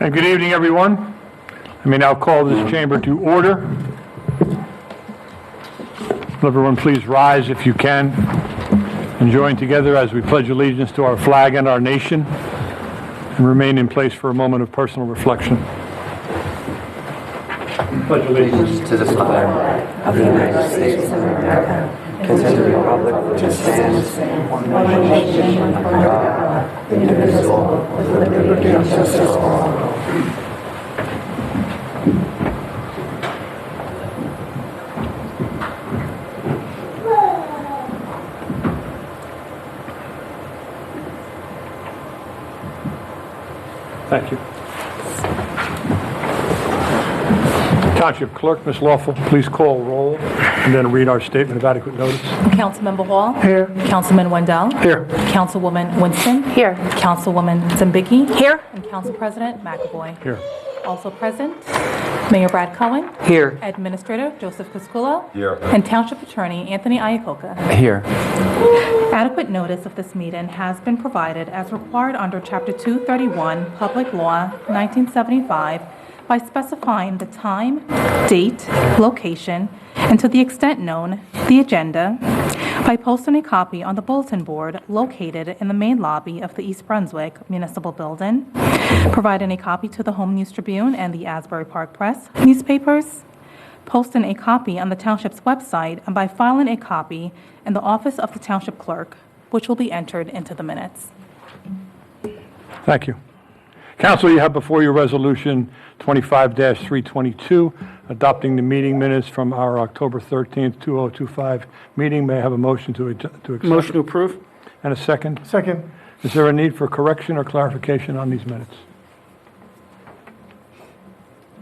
And good evening, everyone. Let me now call this chamber to order. Will everyone please rise if you can and join together as we pledge allegiance to our flag and our nation and remain in place for a moment of personal reflection. Pledge allegiance to the flag of the United States of America, and to the republic which stands one nation under God, indivisible, with liberty and justice for all. Thank you. Township Clerk, Ms. Lawful, please call roll and then read our statement of adequate notice. Councilmember Hall. Here. Councilman Wendell. Here. Councilwoman Winston. Here. Councilwoman Zambicki. Here. And Council President McAvoy. Here. Also present, Mayor Brad Cohen. Here. Administrator Joseph Cusculo. Here. And Township Attorney Anthony Iacoca. Here. Adequate notice of this meeting has been provided as required under Chapter 231, Public Law, 1975, by specifying the time, date, location, and to the extent known, the agenda, by posting a copy on the bulletin board located in the main lobby of the East Brunswick Municipal Building, providing a copy to the Home News Tribune and the Asbury Park Press newspapers, posting a copy on the Township's website, and by filing a copy in the office of the Township Clerk, which will be entered into the minutes. Thank you. Council, you have before you Resolution 25-322, adopting the meeting minutes from our October 13th, 2025 meeting. May I have a motion to accept? Motion to approve. And a second? Second. Is there a need for correction or clarification on these minutes?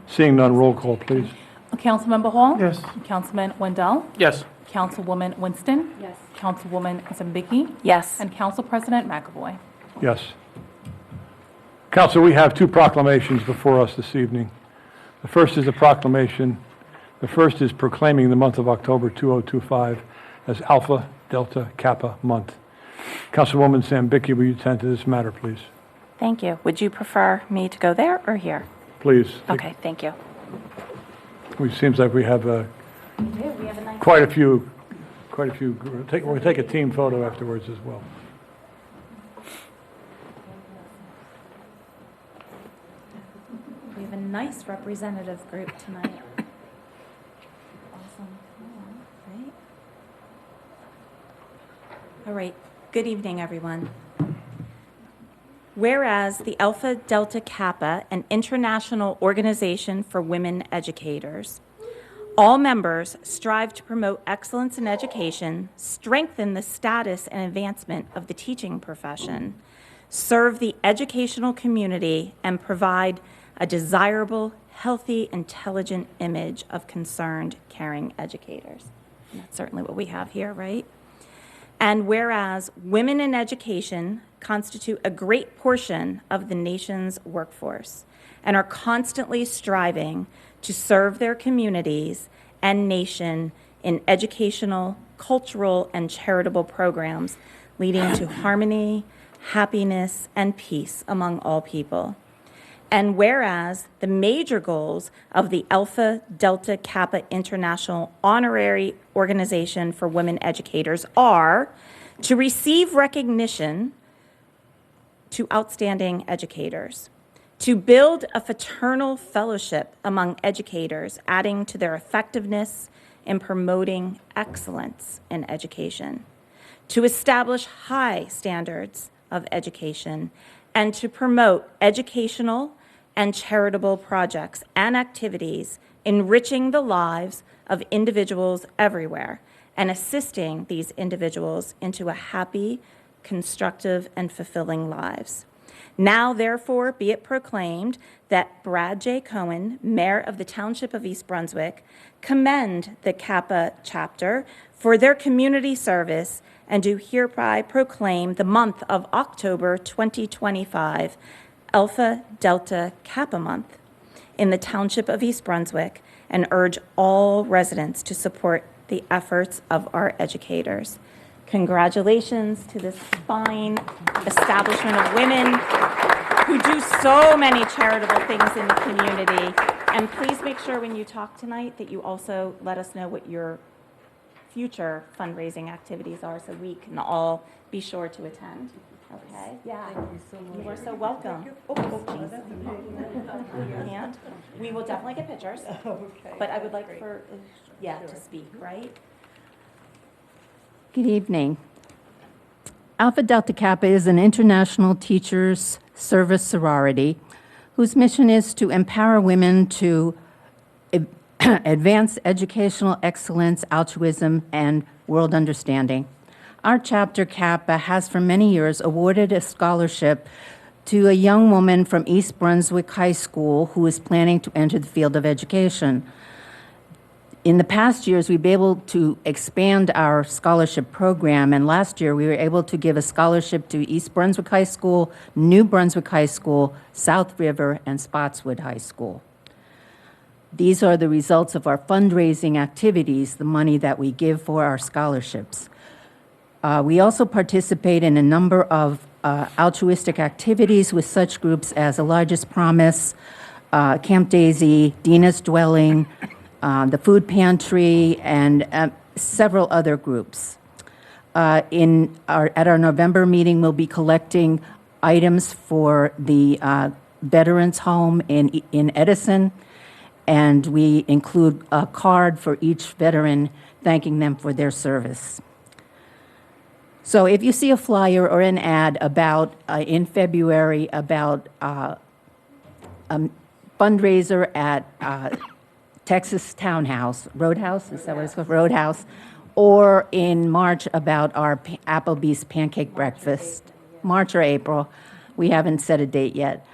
Seeing none, roll call, please. Councilmember Hall? Yes. Councilman Wendell? Yes. Councilwoman Winston? Yes. Councilwoman Zambicki? Yes. And Council President McAvoy. Yes. Council, we have two proclamations before us this evening. The first is a proclamation. The first is proclaiming the month of October 2025 as Alpha Delta Kappa Month. Councilwoman Zambicki, will you attend to this matter, please? Thank you. Would you prefer me to go there or here? Please. Okay, thank you. It seems like we have quite a few. We'll take a team photo afterwards as well. We have a nice representative group tonight. Awesome. Right. All right. Good evening, everyone. Whereas the Alpha Delta Kappa, an international organization for women educators, all members strive to promote excellence in education, strengthen the status and advancement of the teaching profession, serve the educational community, and provide a desirable, healthy, intelligent image of concerned, caring educators. And that's certainly what we have here, right? And whereas women in education constitute a great portion of the nation's workforce and are constantly striving to serve their communities and nation in educational, cultural, and charitable programs leading to harmony, happiness, and peace among all people. And whereas the major goals of the Alpha Delta Kappa International Honorary Organization for Women Educators are to receive recognition to outstanding educators, to build a fraternal fellowship among educators, adding to their effectiveness in promoting excellence in education, to establish high standards of education, and to promote educational and charitable projects and activities enriching the lives of individuals everywhere and assisting these individuals into a happy, constructive, and fulfilling lives. Now, therefore, be it proclaimed that Brad J. Cohen, Mayor of the Township of East Brunswick, commend the Kappa chapter for their community service and do hereby proclaim the month of October 2025 Alpha Delta Kappa Month in the Township of East Brunswick and urge all residents to support the efforts of our educators. Congratulations to this fine establishment of women who do so many charitable things in the community. And please make sure when you talk tonight that you also let us know what your future fundraising activities are so we can all be sure to attend. Okay? Yeah. Thank you so much. You are so welcome. Oh, geez. Your hand. We will definitely get pictures. Okay. But I would like for, to speak, right? Good evening. Alpha Delta Kappa is an international teachers service sorority whose mission is to empower women to advance educational excellence, altruism, and world understanding. Our chapter, Kappa, has for many years awarded a scholarship to a young woman from East Brunswick High School who is planning to enter the field of education. In the past years, we've been able to expand our scholarship program, and last year we were able to give a scholarship to East Brunswick High School, New Brunswick High School, South River, and Spotswood High School. These are the results of our fundraising activities, the money that we give for our scholarships. We also participate in a number of altruistic activities with such groups as The Largest Promise, Camp Daisy, Dina's Dwelling, the Food Pantry, and several other groups. At our November meeting, we'll be collecting items for the Veterans Home in Edison, and we include a card for each veteran thanking them for their service. So if you see a flyer or an ad about, in February, about a fundraiser at Texas Roadhouse, is that what it's called? Roadhouse, or in March about our Applebee's pancake breakfast, March or April. We haven't set a date yet.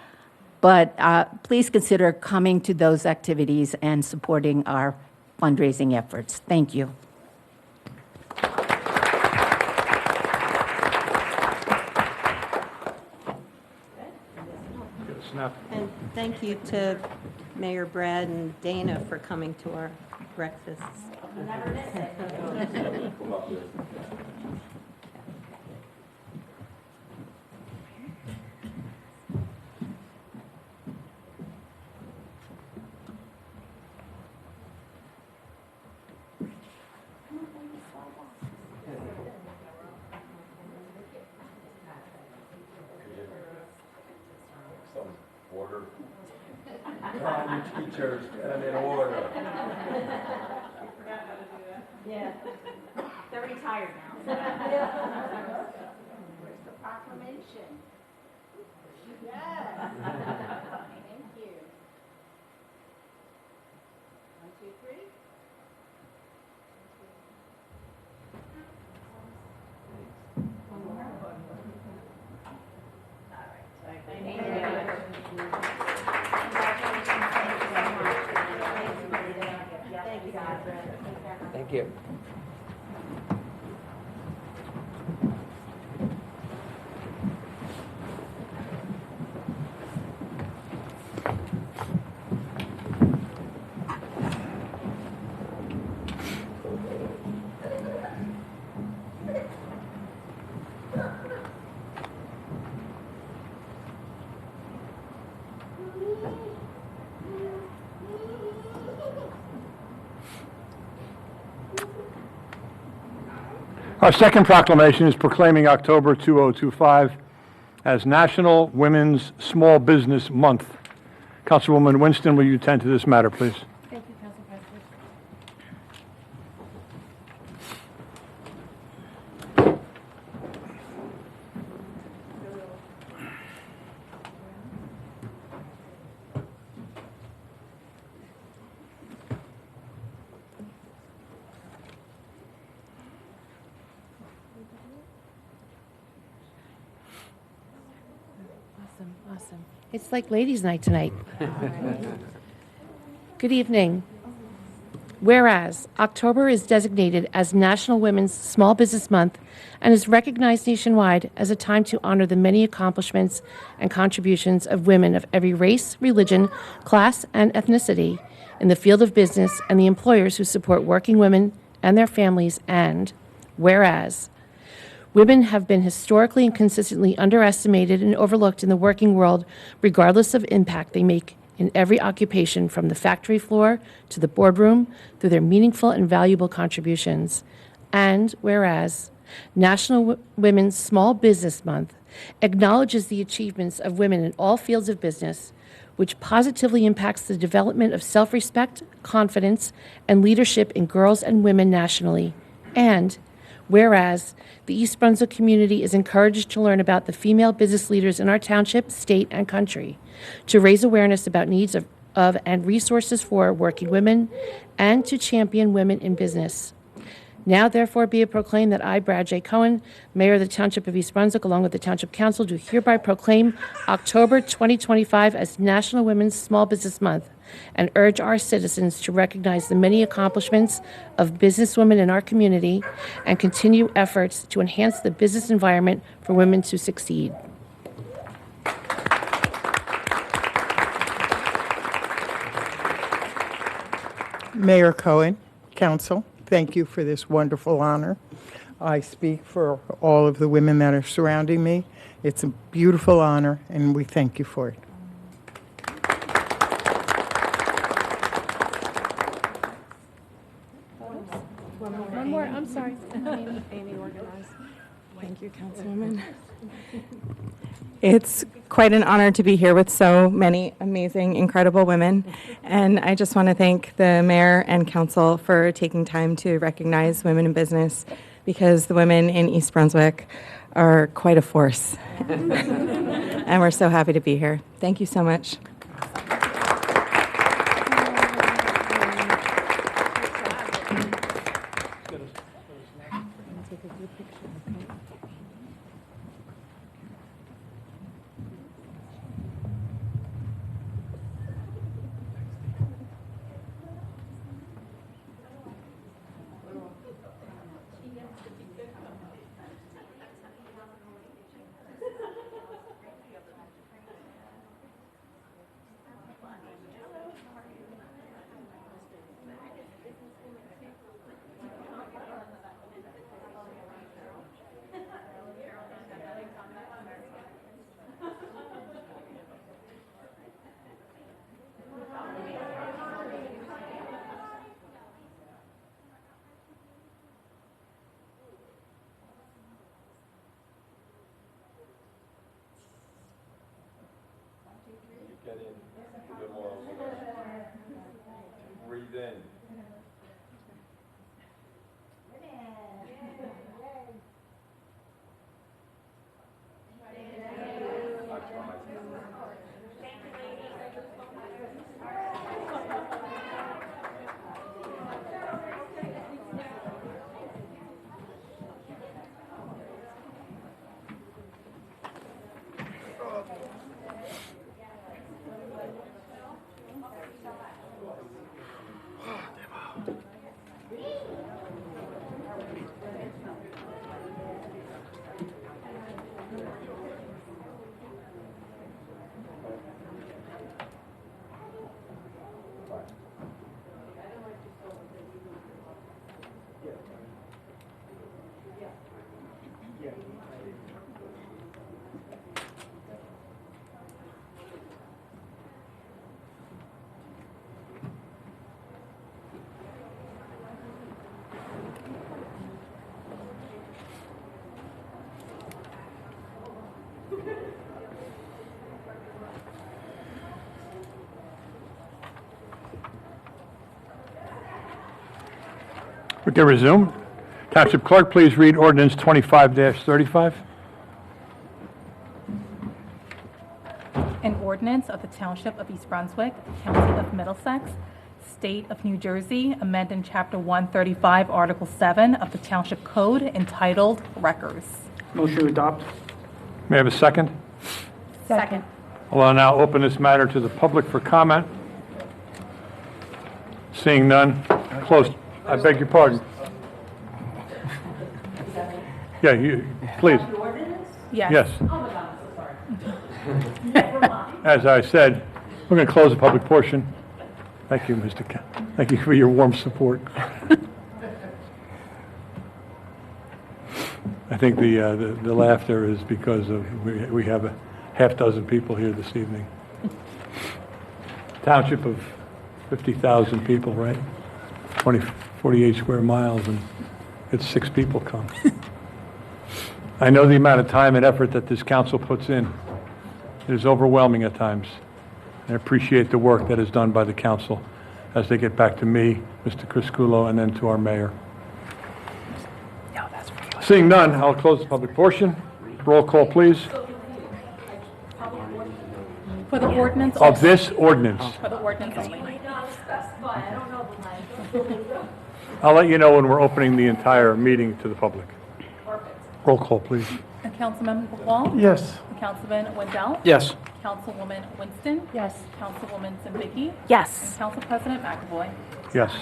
But please consider coming to those activities and supporting our fundraising efforts. Thank you. And thank you to Mayor Brad and Dana for coming to our breakfasts. Never miss it. Order. Come, teachers, get them in order. Yeah. They're retired now. Where's the proclamation? Yes. Thank you. 1, 2, 3. Thank you. Our second proclamation is proclaiming October 2025 as National Women's Small Business Month. Councilwoman Winston, will you attend to this matter, please? Thank you, Council President. Awesome. It's like ladies' night tonight. Good evening. Whereas October is designated as National Women's Small Business Month and is recognized nationwide as a time to honor the many accomplishments and contributions of women of every race, religion, class, and ethnicity in the field of business and the employers who support working women and their families. And whereas Women have been historically and consistently underestimated and overlooked in the working world, regardless of impact they make in every occupation, from the factory floor to the boardroom, through their meaningful and valuable contributions. And whereas National Women's Small Business Month acknowledges the achievements of women in all fields of business, which positively impacts the development of self-respect, confidence, and leadership in girls and women nationally. And whereas the East Brunswick community is encouraged to learn about the female business leaders in our township, state, and country, to raise awareness about needs of and resources for working women, and to champion women in business. Now, therefore, be it proclaimed that I, Brad J. Cohen, Mayor of the Township of East Brunswick, along with the Township Council, do hereby proclaim October 2025 as National Women's Small Business Month, and urge our citizens to recognize the many accomplishments of businesswomen in our community and continue efforts to enhance the business environment for women to succeed. Mayor Cohen, Council, thank you for this wonderful honor. I speak for all of the women that are surrounding me. It's a beautiful honor, and we thank you for it. One more, I'm sorry. Amy organized. Thank you, Councilwoman. It's quite an honor to be here with so many amazing, incredible women. And I just want to thank the mayor and council for taking time to recognize women in business, because the women in East Brunswick are quite a force. And we're so happy to be here. Thank you so much. Get in a bit more. Breathe in. We can resume. Township Clerk, please read ordinance 25-35. An ordinance of the Township of East Brunswick, County of Middlesex, State of New Jersey, amending Chapter 135, Article 7 of the Township Code, entitled Records. Motion to adopt. May I have a second? Second. I'll now open this matter to the public for comment. Seeing none, close. I beg your pardon. Yeah, you, please. Yes. Yes. As I said, we're going to close the public portion. Thank you, Mr. Thank you for your warm support. I think the laughter is because we have a half dozen people here this evening. Township of 50,000 people, right? 48 square miles, and it's 6 people come. I know the amount of time and effort that this council puts in. It is overwhelming at times. I appreciate the work that is done by the council as they get back to me, Mr. Crisculo, and then to our mayor. Seeing none, I'll close the public portion. Roll call, please. For the ordinance. Of this ordinance. For the ordinance only. I'll let you know when we're opening the entire meeting to the public. Roll call, please. Councilman Wall? Yes. Councilman Wendell? Yes. Councilwoman Winston? Yes. Councilwoman Zambicki? Yes. Council President McAvoy? Yes.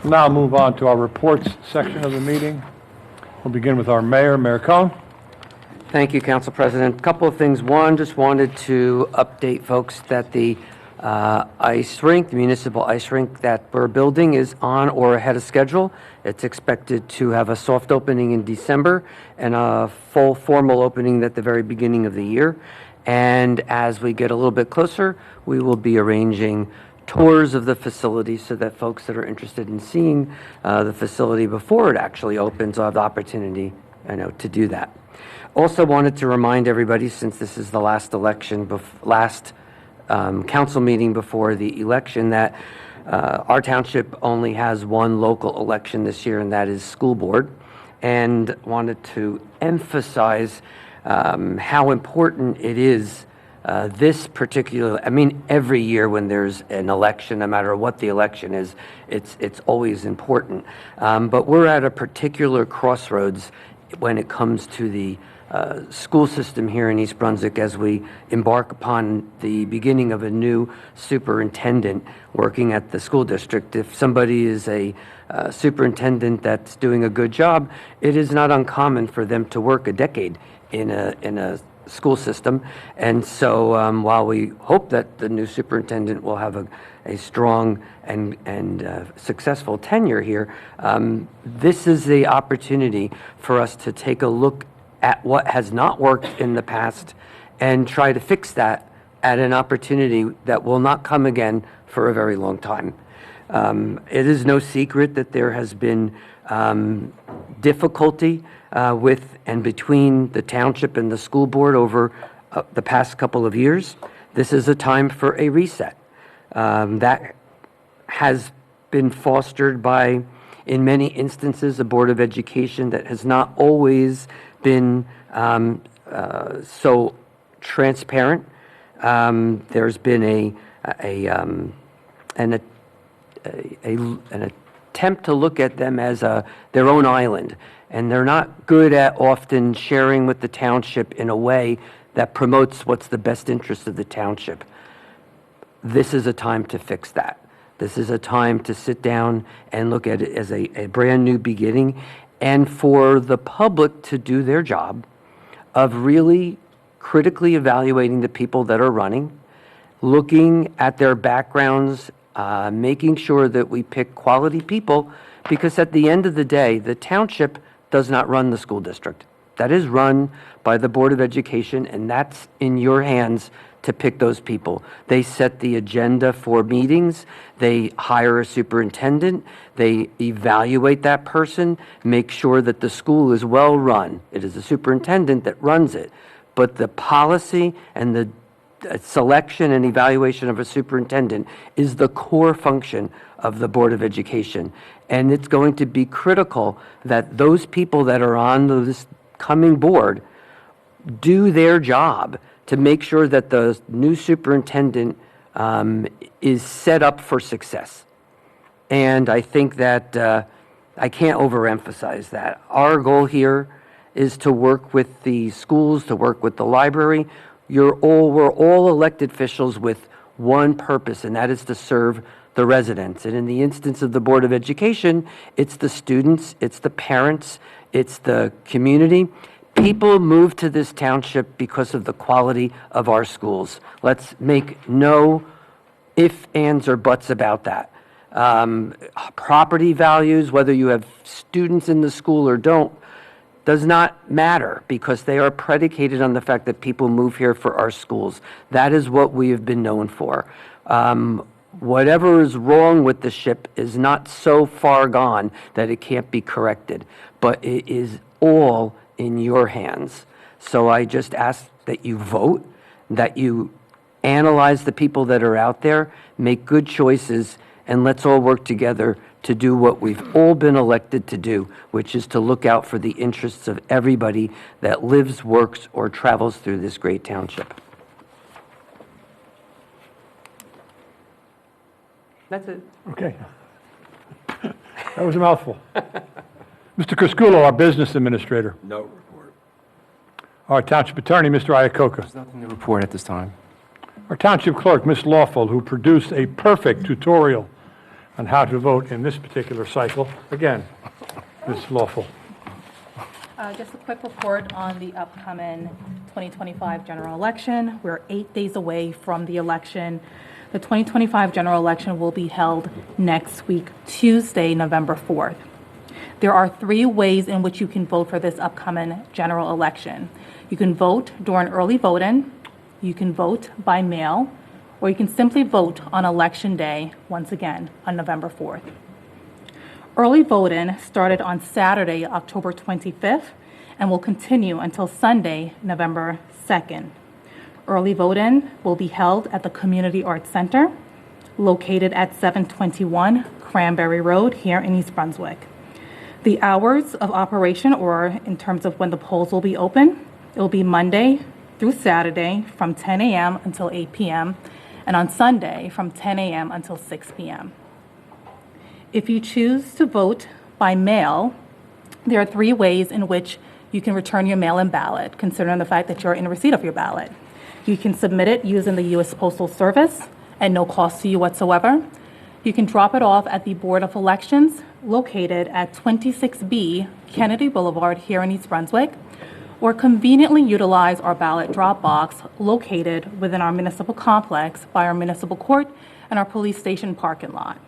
Now I'll move on to our reports section of the meeting. We'll begin with our mayor, Mayor Cohen. Thank you, Council President. A couple of things. One, just wanted to update folks that the ice rink, the municipal ice rink that we're building is on or ahead of schedule. It's expected to have a soft opening in December and a full formal opening at the very beginning of the year. And as we get a little bit closer, we will be arranging tours of the facility so that folks that are interested in seeing the facility before it actually opens will have the opportunity, to do that. Also wanted to remind everybody, since this is the last election, council meeting before the election, that our township only has one local election this year, and that is school board. And wanted to emphasize how important it is this particular, every year when there's an election, no matter what the election is, it's always important. But we're at a particular crossroads when it comes to the school system here in East Brunswick as we embark upon the beginning of a new superintendent working at the school district. If somebody is a superintendent that's doing a good job, it is not uncommon for them to work a decade in a school system. And so while we hope that the new superintendent will have a strong and successful tenure here, this is the opportunity for us to take a look at what has not worked in the past and try to fix that at an opportunity that will not come again for a very long time. It is no secret that there has been difficulty with and between the township and the school board over the past couple of years. This is a time for a reset. That has been fostered by, in many instances, a Board of Education that has not always been so transparent. There's been an attempt to look at them as their own island, and they're not good at often sharing with the township in a way that promotes what's the best interest of the township. This is a time to fix that. This is a time to sit down and look at it as a brand new beginning, and for the public to do their job of really critically evaluating the people that are running, looking at their backgrounds, making sure that we pick quality people, because at the end of the day, the township does not run the school district. That is run by the Board of Education, and that's in your hands to pick those people. They set the agenda for meetings, they hire a superintendent, they evaluate that person, make sure that the school is well run. It is the superintendent that runs it, but the policy and the selection and evaluation of a superintendent is the core function of the Board of Education. And it's going to be critical that those people that are on this coming board do their job to make sure that the new superintendent is set up for success. And I think that I can't overemphasize that. Our goal here is to work with the schools, to work with the library. We're all elected officials with one purpose, and that is to serve the residents. And in the instance of the Board of Education, it's the students, it's the parents, it's the community. People move to this township because of the quality of our schools. Let's make no ifs, ands, or buts about that. Property values, whether you have students in the school or don't, does not matter because they are predicated on the fact that people move here for our schools. That is what we have been known for. Whatever is wrong with the ship is not so far gone that it can't be corrected, but it is all in your hands. So I just ask that you vote, that you analyze the people that are out there, make good choices, and let's all work together to do what we've all been elected to do, which is to look out for the interests of everybody that lives, works, or travels through this great township. That's it. Okay. That was a mouthful. Mr. Crisculo, our business administrator. No report. Our township attorney, Mr. Iacoca. There's nothing to report at this time. Our township clerk, Ms. Lawful, who produced a perfect tutorial on how to vote in this particular cycle. Again, Ms. Lawful. Just a quick report on the upcoming 2025 general election. We're 8 days away from the election. The 2025 general election will be held next week, Tuesday, November 4th. There are 3 ways in which you can vote for this upcoming general election. You can vote during early voting, you can vote by mail, or you can simply vote on Election Day, once again, on November 4th. Early voting started on Saturday, October 25th, and will continue until Sunday, November 2nd. Early voting will be held at the Community Arts Center, located at 721 Cranberry Road here in East Brunswick. The hours of operation, or in terms of when the polls will be open, it will be Monday through Saturday from 10 a.m. until 8 p.m., and on Sunday from 10 a.m. until 6 p.m. If you choose to vote by mail, there are 3 ways in which you can return your mail-in ballot, considering the fact that you're in receipt of your ballot. You can submit it using the U.S. Postal Service at no cost to you whatsoever. You can drop it off at the Board of Elections located at 26B Kennedy Boulevard here in East Brunswick, or conveniently utilize our ballot drop box located within our municipal complex by our municipal court and our police station parking lot.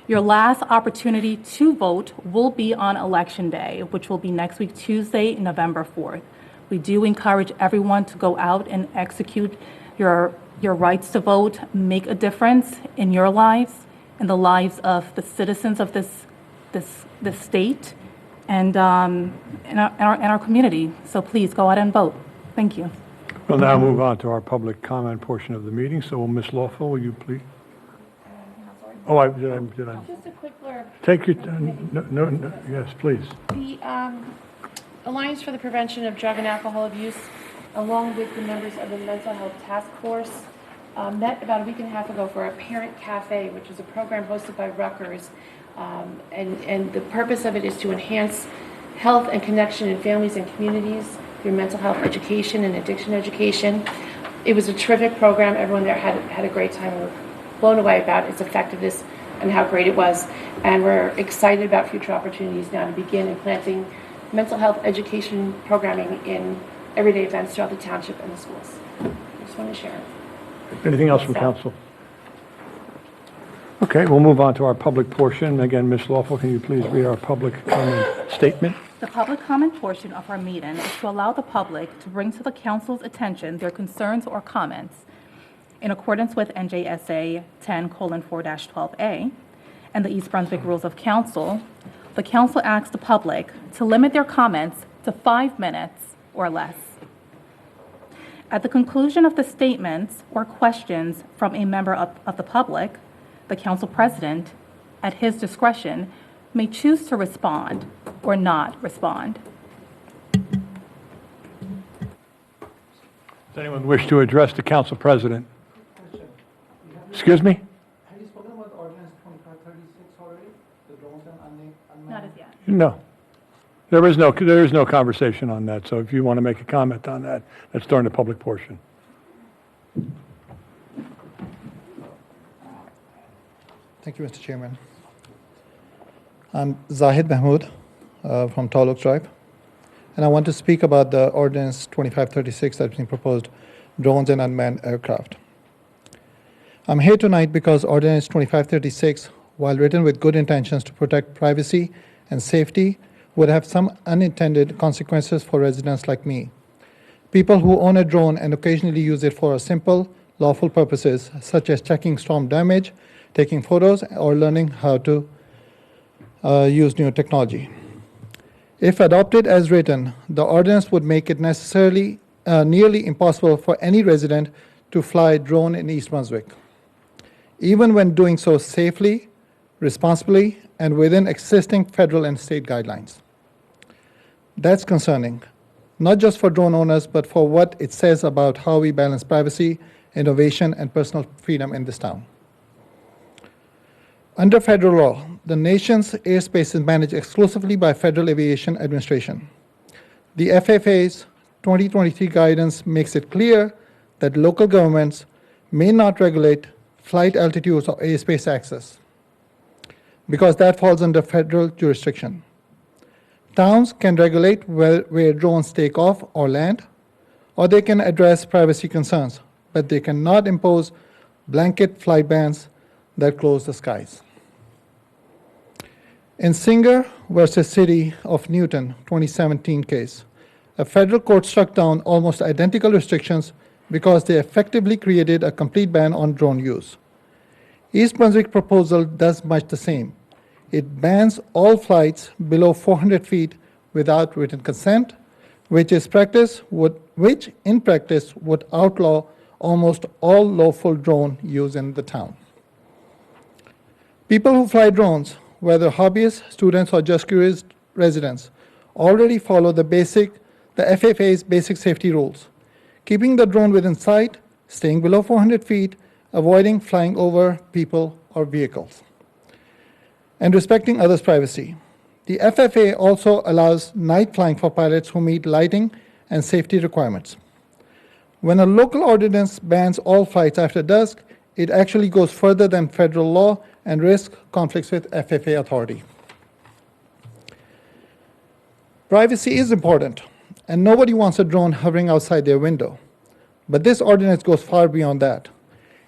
Your last opportunity to vote will be on Election Day, which will be next week, Tuesday, November 4th. We do encourage everyone to go out and execute your rights to vote, make a difference in your lives, in the lives of the citizens of this state, and in our community. So please go out and vote. Thank you. We'll now move on to our public comment portion of the meeting. So, Ms. Lawful, will you please? Oh, did I? Just a quick blurb. Take your, no, yes, please. The Alliance for the Prevention of Drug and Alcohol Abuse, along with the members of the Mental Health Task Force, met about a week and a half ago for a Parent Cafe, which is a program hosted by Rutgers. And the purpose of it is to enhance health and connection in families and communities through mental health education and addiction education. It was a terrific program. Everyone there had a great time. We were blown away about its effectiveness and how great it was. And we're excited about future opportunities now to begin implanting mental health education programming in everyday events throughout the township and the schools. I just want to share it. Anything else from council? Okay, we'll move on to our public portion. Again, Ms. Lawful, can you please read our public comment statement? The public comment portion of our meeting is to allow the public to bring to the council's attention their concerns or comments in accordance with NJSA 10:4-12A and the East Brunswick Rules of Council. The council asks the public to limit their comments to 5 minutes or less. At the conclusion of the statements or questions from a member of the public, the council president, at his discretion, may choose to respond or not respond. Does anyone wish to address the council president? Excuse me? Have you spoken about ordinance 2536 already? The drones and unmanned? Not as yet. No. There is no conversation on that, so if you want to make a comment on that, that's during the public portion. Thank you, Mr. Chairman. I'm Zahid Mahmood from Talluk Drive, and I want to speak about the ordinance 2536 that's being proposed, drones and unmanned aircraft. I'm here tonight because ordinance 2536, while written with good intentions to protect privacy and safety would have some unintended consequences for residents like me. People who own a drone and occasionally use it for simple, lawful purposes, such as checking storm damage, taking photos, or learning how to use new technology. If adopted as written, the ordinance would make it nearly impossible for any resident to fly a drone in East Brunswick, even when doing so safely, responsibly, and within existing federal and state guidelines. That's concerning, not just for drone owners, but for what it says about how we balance privacy, innovation, and personal freedom in this town. Under federal law, the nation's airspace is managed exclusively by Federal Aviation Administration. The FAA's 2023 guidance makes it clear that local governments may not regulate flight altitudes or airspace access, because that falls under federal jurisdiction. Towns can regulate where drones take off or land, or they can address privacy concerns, but they cannot impose blanket flight bans that close the skies. In Singer versus City of Newton 2017 case, a federal court struck down almost identical restrictions because they effectively created a complete ban on drone use. East Brunswick proposal does much the same. It bans all flights below 400 feet without written consent, which in practice would outlaw almost all lawful drone use in the town. People who fly drones, whether hobbyists, students, or just curious residents, already follow the FAA's basic safety rules: keeping the drone within sight, staying below 400 feet, avoiding flying over people or vehicles, and respecting others' privacy. The FAA also allows night flying for pilots who meet lighting and safety requirements. When a local ordinance bans all flights after dusk, it actually goes further than federal law and risks conflicts with FAA authority. Privacy is important, and nobody wants a drone hovering outside their window. But this ordinance goes far beyond that.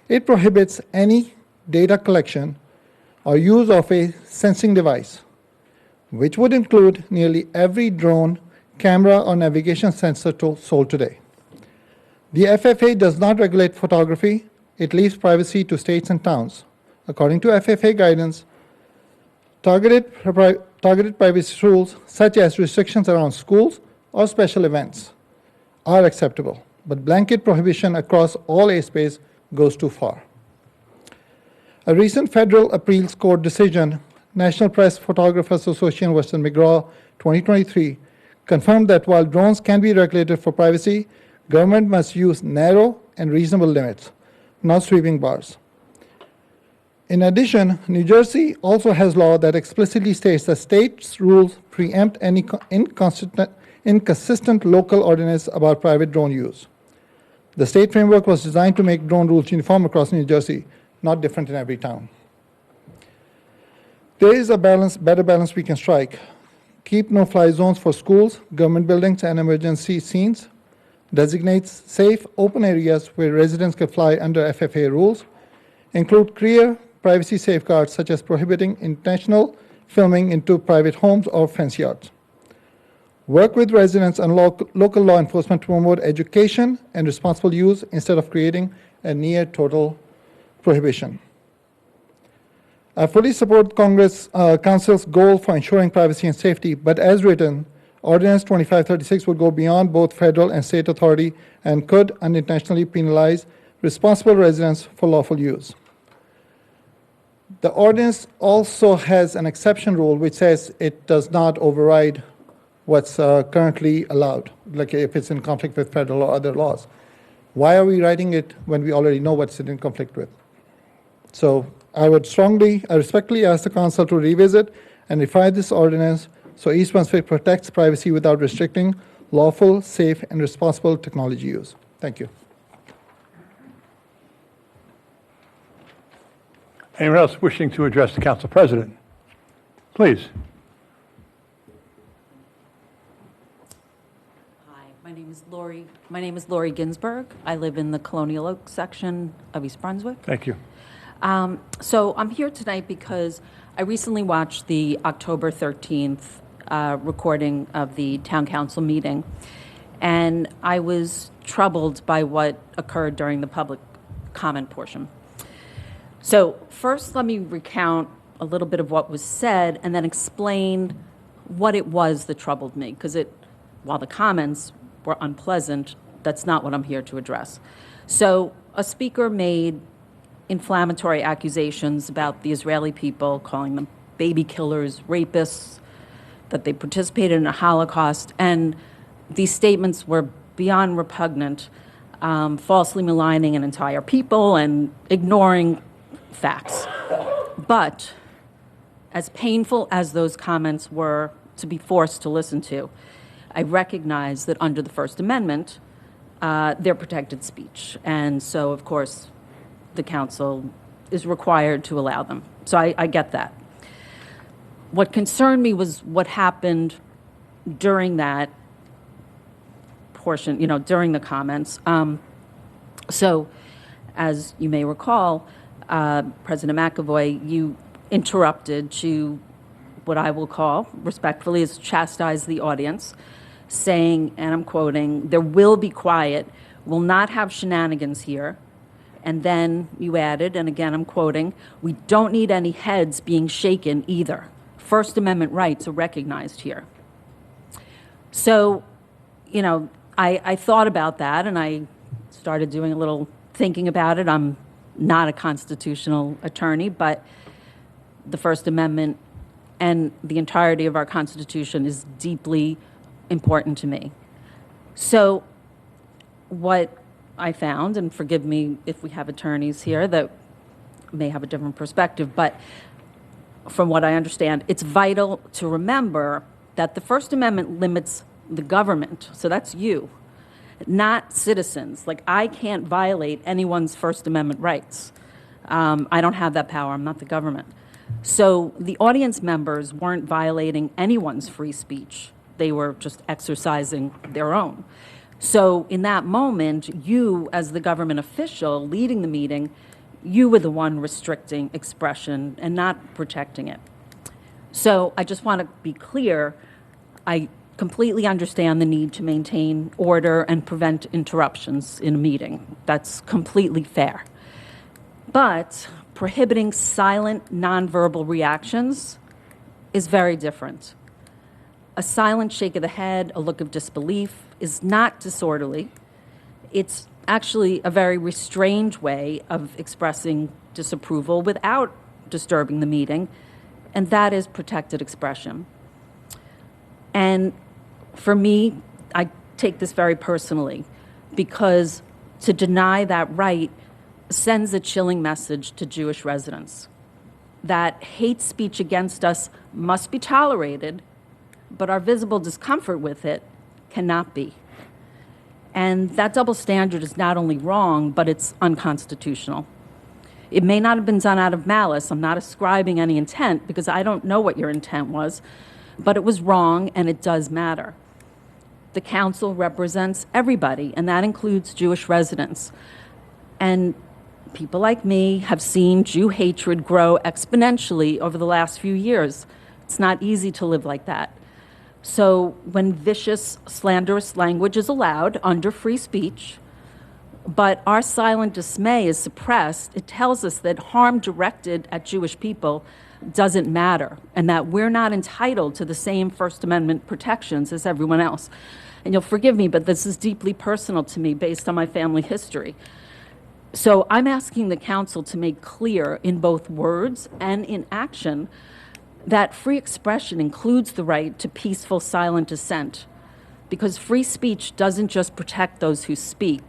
It prohibits any data collection or use of a sensing device, which would include nearly every drone, camera, or navigation sensor sold today. The FAA does not regulate photography. It leaves privacy to states and towns. According to FAA guidance, targeted privacy rules, such as restrictions around schools or special events, are acceptable, but blanket prohibition across all airspace goes too far. A recent federal appeals court decision, National Press Photographers Association vs. McGraw 2023, confirmed that while drones can be regulated for privacy, government must use narrow and reasonable limits, not sweeping bars. In addition, New Jersey also has law that explicitly states that states' rules preempt any inconsistent local ordinance about private drone use. The state framework was designed to make drone rules uniform across New Jersey, not different in every town. There is a better balance we can strike. Keep no-fly zones for schools, government buildings, and emergency scenes. Designates safe, open areas where residents can fly under FAA rules. Include clear privacy safeguards such as prohibiting intentional filming into private homes or fence yards. Work with residents and local law enforcement to promote education and responsible use instead of creating a near total prohibition. I fully support Council's goal for ensuring privacy and safety, but as written, Ordinance 2536 would go beyond both federal and state authority and could unintentionally penalize responsible residents for lawful use. The ordinance also has an exception rule which says it does not override what's currently allowed, like if it's in conflict with federal or other laws. Why are we writing it when we already know what's in conflict with? So I respectfully ask the Council to revisit and refine this ordinance so East Brunswick protects privacy without restricting lawful, safe, and responsible technology use. Thank you. Anyone else wishing to address the Council President? Please. Hi, my name is Lori Ginsburg. I live in the Colonial Oak section of East Brunswick. Thank you. So I'm here tonight because I recently watched the October 13th recording of the town council meeting. And I was troubled by what occurred during the public comment portion. So first, let me recount a little bit of what was said and then explain what it was that troubled me, because while the comments were unpleasant, that's not what I'm here to address. So a speaker made inflammatory accusations about the Israeli people, calling them baby killers, rapists, that they participated in a Holocaust, and these statements were beyond repugnant, falsely maligning an entire people and ignoring facts. But as painful as those comments were to be forced to listen to, I recognize that under the First Amendment, they're protected speech. And so, of course, the council is required to allow them. So I get that. What concerned me was what happened during that portion, during the comments. So, as you may recall, President McAvoy, you interrupted to what I will call, respectfully, is chastise the audience, saying, and I'm quoting, "There will be quiet, we'll not have shenanigans here." And then you added, and again I'm quoting, "We don't need any heads being shaken either. First Amendment rights are recognized here." So, I thought about that and I started doing a little thinking about it. I'm not a constitutional attorney, but the First Amendment and the entirety of our Constitution is deeply important to me. So what I found, and forgive me if we have attorneys here that may have a different perspective, but from what I understand, it's vital to remember that the First Amendment limits the government, so that's you, not citizens. Like, I can't violate anyone's First Amendment rights. I don't have that power. I'm not the government. So the audience members weren't violating anyone's free speech. They were just exercising their own. So in that moment, you, as the government official leading the meeting, you were the one restricting expression and not protecting it. So I just want to be clear, I completely understand the need to maintain order and prevent interruptions in a meeting. That's completely fair. But prohibiting silent, nonverbal reactions is very different. A silent shake of the head, a look of disbelief is not disorderly. It's actually a very restrained way of expressing disapproval without disturbing the meeting, and that is protected expression. And for me, I take this very personally, because to deny that right sends a chilling message to Jewish residents that hate speech against us must be tolerated, but our visible discomfort with it cannot be. And that double standard is not only wrong, but it's unconstitutional. It may not have been done out of malice. I'm not ascribing any intent because I don't know what your intent was, but it was wrong and it does matter. The council represents everybody, and that includes Jewish residents. And people like me have seen Jew hatred grow exponentially over the last few years. It's not easy to live like that. So when vicious, slanderous language is allowed under free speech, but our silent dismay is suppressed, it tells us that harm directed at Jewish people doesn't matter, and that we're not entitled to the same First Amendment protections as everyone else. And you'll forgive me, but this is deeply personal to me based on my family history. So I'm asking the council to make clear in both words and in action that free expression includes the right to peaceful, silent dissent, because free speech doesn't just protect those who speak.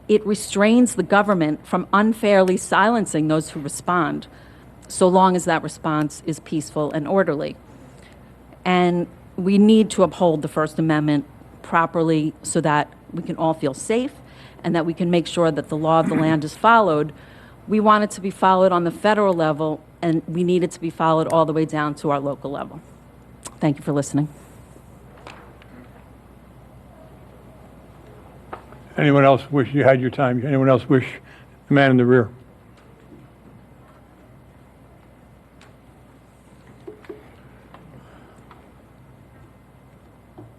It restrains the government from unfairly silencing those who respond, so long as that response is peaceful and orderly. And we need to uphold the First Amendment properly so that we can all feel safe and that we can make sure that the law of the land is followed. We want it to be followed on the federal level, and we need it to be followed all the way down to our local level. Thank you for listening. Anyone else wish, you had your time, anyone else wish, the man in the rear?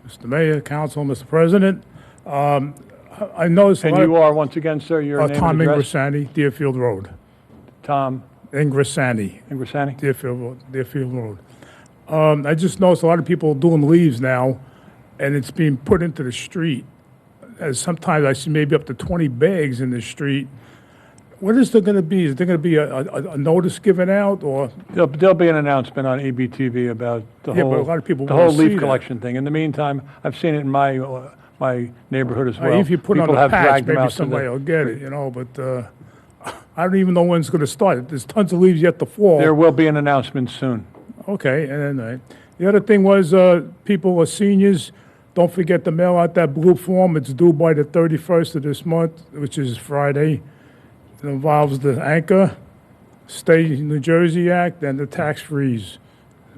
Mr. Mayor, Council, Mr. President. I noticed a And lot you are, once again, sir, your name Tom and address? Ingrasani, Deerfield Road. Tom Ingrasani, Ingrasani? Deerfield Road. I just noticed a lot of people doing leaves now, and it's being put into the street. As sometimes I see maybe up to 20 bags in the street. What is there going to be? Is there going to be a notice given out, or? There'll be an announcement on EBTV about the Yeah, but a whole, lot of people the wanna whole see leaf that. collection thing. In the meantime, I've seen it in my neighborhood as well. If you put it on People the have patch, dragged them maybe out to somebody the- will get it, you know, but I don't even know when it's going to start. There's tons of leaves yet to fall. There will be an announcement soon. Okay, and then the other thing was, people or seniors, don't forget to mail out that blue form. It's due by the 31st of this month, which is Friday. It involves the Anchor, State of New Jersey Act, and the tax freeze.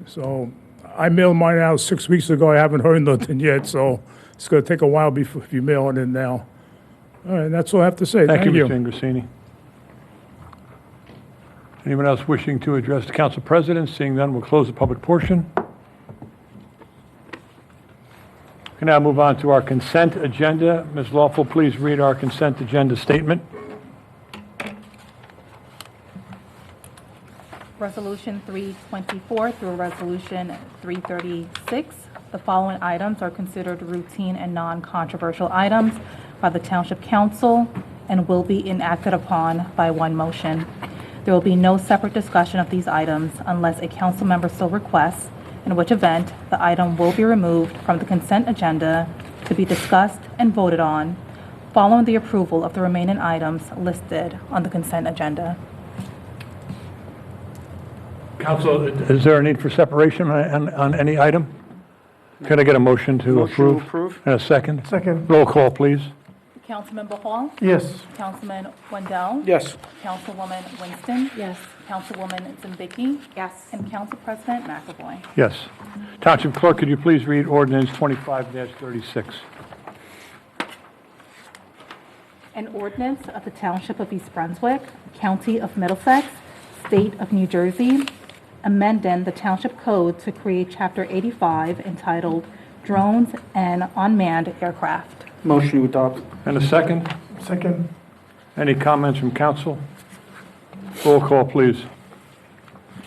So I mailed mine out 6 weeks ago. I haven't heard nothing yet, so it's going to take a while before if you mail it in now. All right, that's all I have to say. Thank you, Mr. Ingrasini. Anyone else wishing to address the council president? Seeing none, we'll close the public portion. We can now move on to our consent agenda. Ms. Lawful, please read our consent agenda statement. Resolution 324 through Resolution 336. The following items are considered routine and non-controversial items by the Township Council and will be enacted upon by one motion. There will be no separate discussion of these items unless a council member so requests, in which event the item will be removed from the consent agenda to be discussed and voted on following the approval of the remaining items listed on the consent agenda. Council, is there a need for separation on any item? Could I get a motion to approve? And a second? Second. Roll call, please. Councilmember Hall? Yes. Councilman Wendell? Yes. Councilwoman Winston? Yes. Councilwoman Zimbicki? Yes. And Council President McAvoy. Yes. Township Clerk, could you please read ordinance 25-36? An ordinance of the Township of East Brunswick, County of Middlesex, State of New Jersey, amending the Township Code to create Chapter 85 entitled Drones and Unmanned Aircraft. Motion to adopt. And a second? Second. Any comments from council? Roll call, please.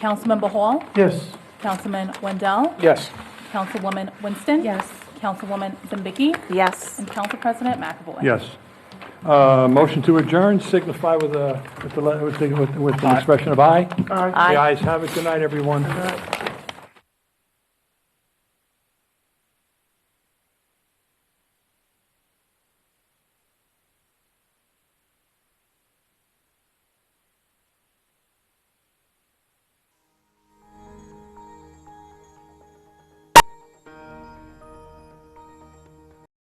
Councilmember Hall? Yes. Councilman Wendell? Yes. Councilwoman Winston? Yes. Councilwoman Zimbicki? Yes. And Council President McAvoy. Yes. Motion to adjourn, signify with an expression of aye. Aye. The ayes have it. Good night, everyone.